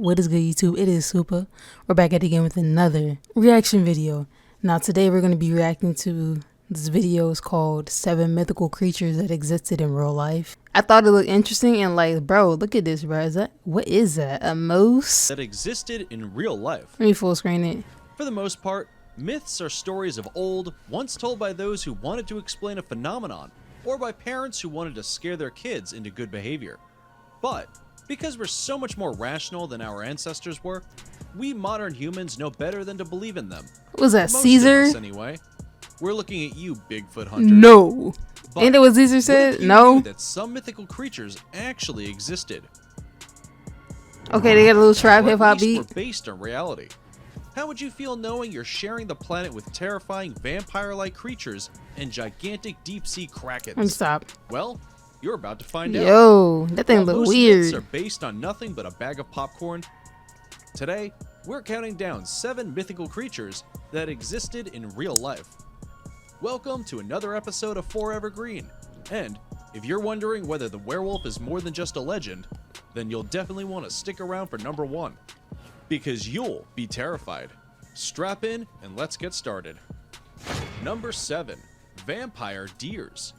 What is good, YouTube? It is Supah. We're back at it again with another reaction video. Now today we're going to be reacting to this video. Is called 7 Mythical Creatures That Existed in Real Life. I thought it looked interesting and like, bro, look at this, bro. What is that? A moose? That existed in real life. Let me full screen it. For the most part, myths are stories of old, once told by those who wanted to explain a phenomenon, or by parents who wanted to scare their kids into good behavior. But because we're so much more rational than our ancestors were, we modern humans know better than to believe in them. What was that, Most Caesar? of us, anyway. We're looking at you, Bigfoot hunters. No. But Ain't that what Caesar said? what if you No. knew that some mythical creatures actually existed? Okay, they got a little trap Or hip at hop least beat. were based on reality. How would you feel knowing you're sharing the planet with terrifying vampire-like creatures and gigantic deep-sea krakens? Let me stop. Well, you're about to find out. Yo, that thing While look most myths weird. are based on nothing but a bag of popcorn, today we're counting down 7 mythical creatures that existed in real life. Welcome to another episode of Forever Green. And if you're wondering whether the werewolf is more than just a legend, then you'll definitely want to stick around for number 1. Because you'll be terrified. Strap in and let's get started. Number 7. Vampire Deers.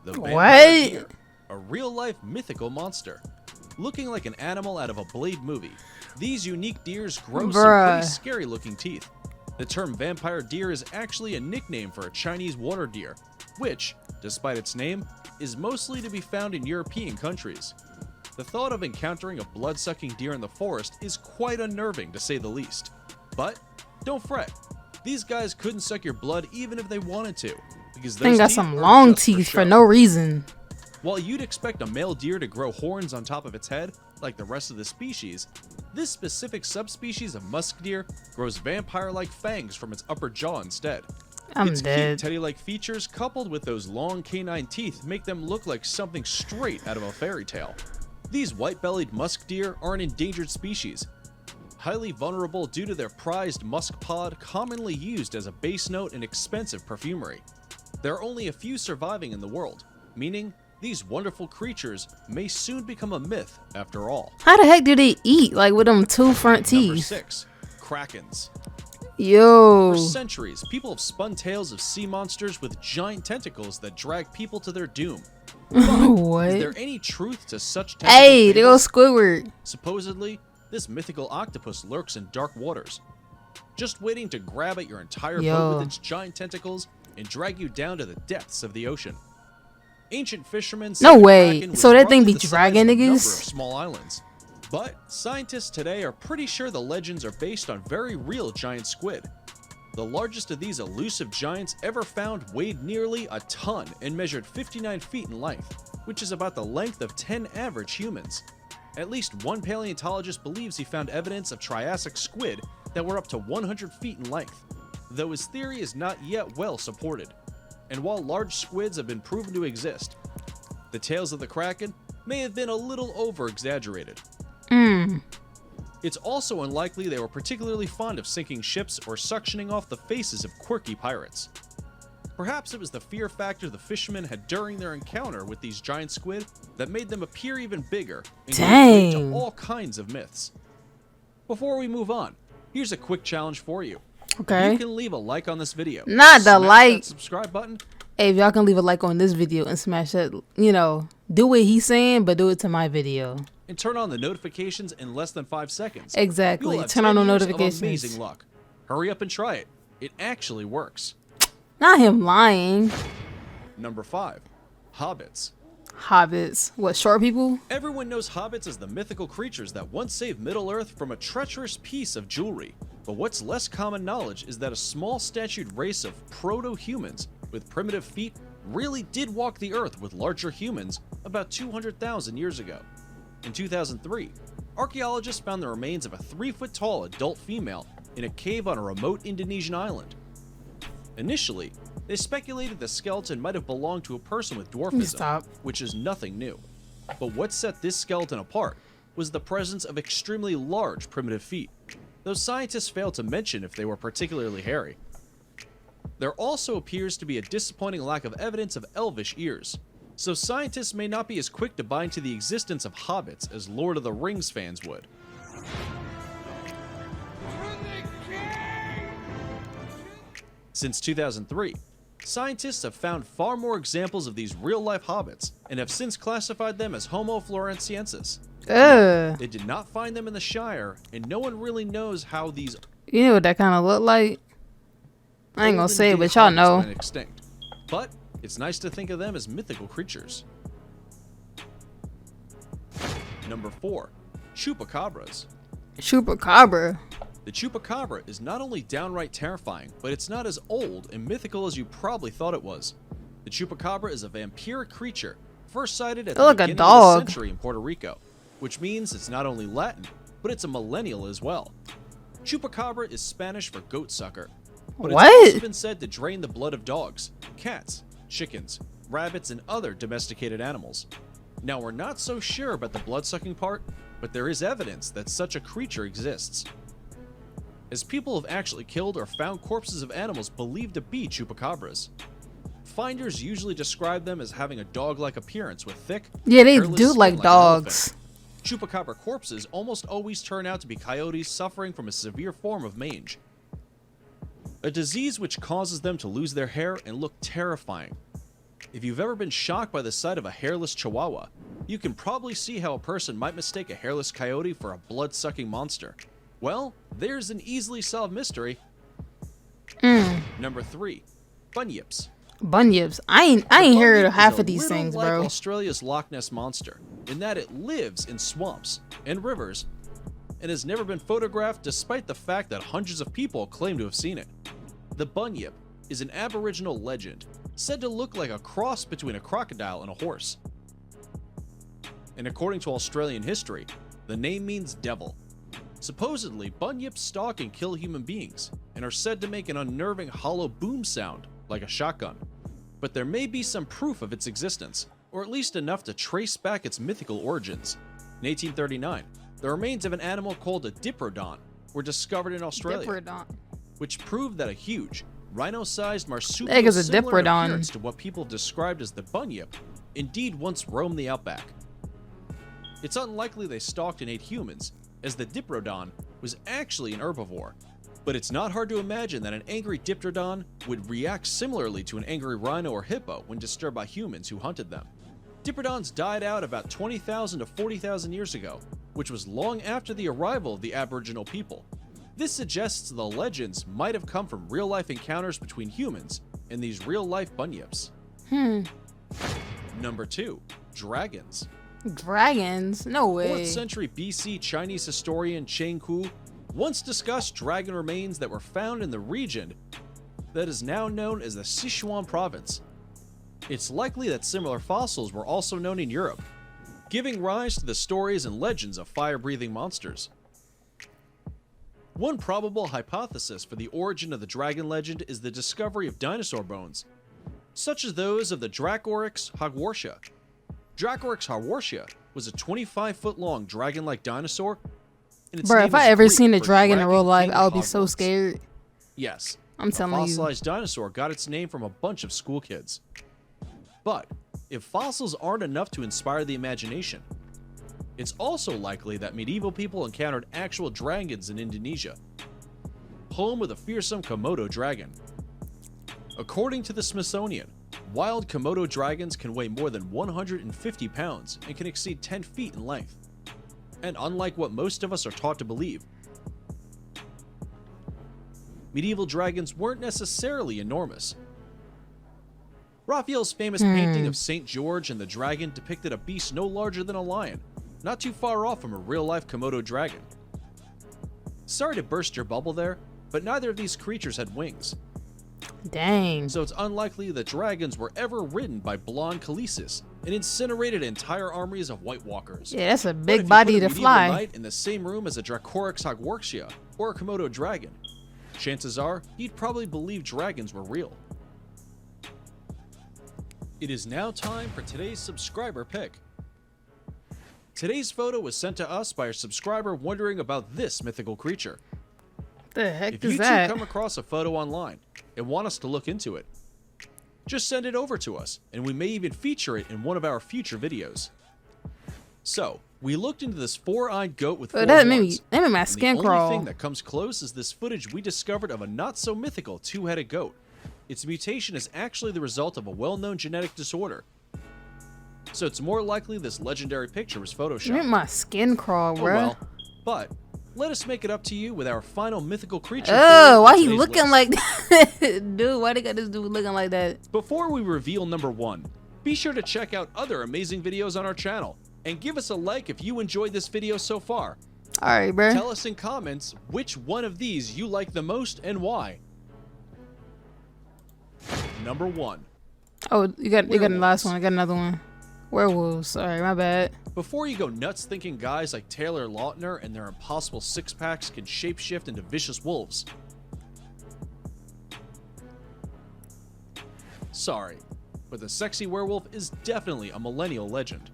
The vampire deer, a real-life mythical monster. Looking like an animal out of a Blade movie, these unique deers grow some pretty scary-looking teeth. The term vampire deer is actually a nickname for a Chinese water deer, which, despite its name, is mostly to be found in European countries. The thought of encountering a blood-sucking deer in the forest is quite unnerving, to say the least. But don't fret, these guys couldn't suck your blood even if they wanted to, because those got teeth some are long just teeth for show. no reason. While you'd expect a male deer to grow horns on top of its head, like the rest of the species, this specific subspecies of musk deer grows vampire-like fangs from its upper jaw instead. Its dead. cute teddy-like features coupled with those long canine teeth make them look like something straight out of a fairy tale. These white-bellied musk deer are an endangered species, highly vulnerable due to their prized musk pod commonly used as a base note in expensive perfumery. There are only a few surviving in the world, meaning these wonderful creatures may soon become a myth after all. How the heck do they eat? Like with them 2 front Number teeth? 6. Krakens. Yo. For centuries, people have spun tales of sea monsters with giant tentacles that drag people to their doom. What? Is there any truth to such tentacle Hey, they go fables? Squidward. Supposedly, this mythical octopus lurks in dark waters, just waiting to grab at your entire boat with its giant tentacles and drag you down to the depths of the ocean. Ancient fishermen said No the way. Kraken was So that thing roughly be the size dragging of a number of niggas? small islands. But scientists today are pretty sure the legends are based on very real giant squid. The largest of these elusive giants ever found weighed nearly a ton and measured 59 feet in length, which is about the length of 10 average humans. At least one paleontologist believes he found evidence of Triassic squid that were up to 100 feet in length, though his theory is not yet well supported. And while large squids have been proven to exist, the tales of the Kraken may have been a little over-exaggerated. It's also unlikely they were particularly fond of sinking ships or suctioning off the faces of quirky pirates. Perhaps it was the fear factor the fishermen had during their encounter with these giant squid that made them appear even bigger and contribute to all kinds of myths. Before we move on, here's a quick challenge for you. Okay. You can leave a like on this video. Not the Smash like. that subscribe button. Hey, if y'all can leave a like on this video and smash that, you know, do what he's saying, but do it to my video. And turn on the notifications in less than 5 seconds. Exactly. You'll have Turn on 10 the years of notifications. amazing luck. Hurry up and try it. It actually works. Not him lying. Number 5. Hobbits. Hobbits. What, short people? Everyone knows hobbits as the mythical creatures that once saved Middle-earth from a treacherous piece of jewelry. But what's less common knowledge is that a small statued race of proto-humans with primitive feet really did walk the earth with larger humans about 200,000 years ago. In 2003, archaeologists found the remains of a 3-foot-tall adult female in a cave on a remote Indonesian island. Initially, they speculated the skeleton might have belonged to a person with dwarfism, which is nothing new. But what set this skeleton apart was the presence of extremely large primitive feet, though scientists failed to mention if they were particularly hairy. There also appears to be a disappointing lack of evidence of elvish ears, so scientists may not be as quick to buy into the existence of hobbits as Lord of the Rings fans would. Since 2003, scientists have found far more examples of these real-life hobbits and have since classified them as Homo floresiensis. Ugh. They did not find them in the Shire, and no one really knows how these You know what that kind of look like? I ain't gonna say it, olden-day but y'all hobbits know. went extinct. But it's nice to think of them as mythical creatures. Number 4. Chupacabras. Chupacabra. The Chupacabra is not only downright terrifying, but it's not as old and mythical as you probably thought it was. The Chupacabra is a vampiric creature, first sighted at the Look, a beginning of the dog. century in Puerto Rico, which means it's not only Latin, but it's a millennial as well. Chupacabra is Spanish for goat sucker, but What? it's also been said to drain the blood of dogs, cats, chickens, rabbits, and other domesticated animals. Now, we're not so sure about the blood-sucking part, but there is evidence that such a creature exists, as people have actually killed or found corpses of animals believed to be chupacabras. Finders usually describe them as having a dog-like appearance with thick, Yeah, they hairless do skin like an dogs. elephant. Chupacabra corpses almost always turn out to be coyotes suffering from a severe form of mange, a disease which causes them to lose their hair and look terrifying. If you've ever been shocked by the sight of a hairless chihuahua, you can probably see how a person might mistake a hairless coyote for a blood-sucking monster. Well, there's an easily solved mystery. Number 3. Bunyips. Bunyips. I ain't The heard bunyip of half is a of these little things, like bro. Australia's Loch Ness Monster, in that it lives in swamps and rivers and has never been photographed despite the fact that hundreds of people claim to have seen it. The bunyip is an Aboriginal legend, said to look like a cross between a crocodile and a horse. And according to Australian history, the name means devil. Supposedly, bunyips stalk and kill human beings, and are said to make an unnerving hollow boom sound, like a shotgun. But there may be some proof of its existence, or at least enough to trace back its mythical origins. In 1839, the remains of an animal called a diprotodon were discovered in Australia, Diprotodon. which proved that a huge, rhino-sized marsupial Heck is a similar in diprotodon? appearance to what people described as the bunyip indeed once roamed the outback. It's unlikely they stalked and ate humans, as the diprotodon was actually an herbivore, but it's not hard to imagine that an angry diprotodon would react similarly to an angry rhino or hippo when disturbed by humans who hunted them. Diprotodons died out about 20,000 to 40,000 years ago, which was long after the arrival of the Aboriginal people. This suggests the legends might have come from real-life encounters between humans and these real-life bunyips. Number 2. Dragons. Dragons? No 4th way. century BC Chinese historian Chen Ku once discussed dragon remains that were found in the region that is now known as the Sichuan province. It's likely that similar fossils were also known in Europe, giving rise to the stories and legends of fire-breathing monsters. One probable hypothesis for the origin of the dragon legend is the discovery of dinosaur bones, such as those of the Dracoryx hogwartia. Dracoryx hogwartia was a 25-foot-long dragon-like dinosaur. And its Bro, name if I is ever Greek seen a for dragon in Dragon real life, King I would be so Hogwarts. scared. Yes, I'm a telling you. fossilized dinosaur got its name from a bunch of school kids. But if fossils aren't enough to inspire the imagination, it's also likely that medieval people encountered actual dragons in Indonesia, home of the fearsome Komodo dragon. According to the Smithsonian, wild Komodo dragons can weigh more than 150 pounds and can exceed 10 feet in length. And unlike what most of us are taught to believe, medieval dragons weren't necessarily enormous. Raphael's famous painting of St. George and the dragon depicted a beast no larger than a lion, not too far off from a real-life Komodo dragon. Sorry to burst your bubble there, but neither of these creatures had wings, Dang. so it's unlikely that dragons were ever ridden by blonde Khaleesi and incinerated entire armies of White Walkers. Yeah, that's a But if big you body put a to medieval fly. knight in the same room as a Dracoryx hogwartia or a Komodo dragon, chances are he'd probably believe dragons were real. It is now time for today's subscriber pick. Today's photo was sent to us by a subscriber wondering about this mythical creature. The heck If you is two that? come across a photo online and want us to look into it, just send it over to us, and we may even feature it in one of our future videos. So, we looked into this four-eyed goat with Oh, four that horns. made my And skin the crawl. only thing that comes close is this footage we discovered of a not-so-mythical two-headed goat. its mutation is actually the result of a well-known genetic disorder. So it's more likely this legendary picture was Made photoshopped. my skin crawl, Oh bro. well. But let us make it up to you with our final mythical creature. Oh, why he today's looking list. like that? Dude, why they got this dude looking like that? Before we reveal number 1, be sure to check out other amazing videos on our channel and give us a like if you enjoyed this video so far. Alright, bro. Tell us in comments which one of these you like the most and why. Number 1. Oh, you got the last Werewolves. one. I got another one. Werewolves. Sorry, my bad. Before you go nuts thinking guys like Taylor Lautner and their impossible six-packs can shapeshift into vicious wolves. Sorry, but the sexy werewolf is definitely a millennial legend.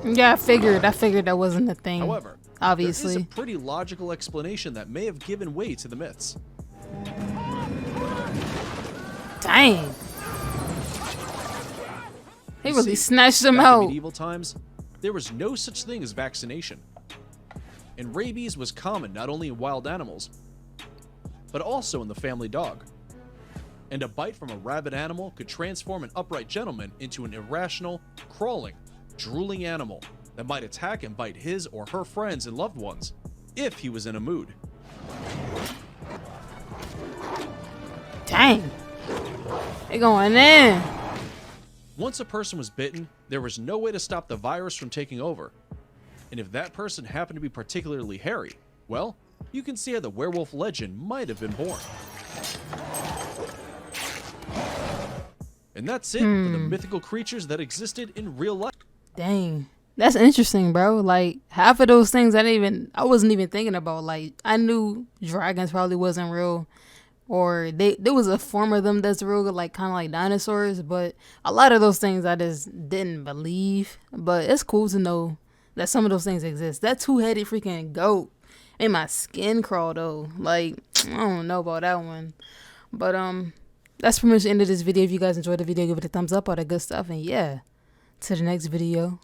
Yeah, I figured that wasn't a thing. However, obviously. there is a pretty logical explanation that may have given way to the myths. Dang. He You really see, snatched him back in out. medieval times, there was no such thing as vaccination. And rabies was common not only in wild animals, but also in the family dog. And a bite from a rabid animal could transform an upright gentleman into an irrational, crawling, drooling animal that might attack and bite his or her friends and loved ones, if he was in a mood. Dang. They going in. Once a person was bitten, there was no way to stop the virus from taking over. And if that person happened to be particularly hairy, well, you can see how the werewolf legend might have been born. And that's it for the mythical creatures that existed in real life. Dang. That's interesting, bro. Like, half of those things I wasn't even thinking about. Like, I knew dragons probably wasn't real. Or there was a form of them that's real, like kind of like dinosaurs, but a lot of those things I just didn't believe. But it's cool to know that some of those things exist. That two-headed freaking goat made my skin crawl though. Like, I don't know about that one. But that's pretty much the end of this video. If you guys enjoyed the video, give it a thumbs up, all that good stuff, and yeah, to the next video.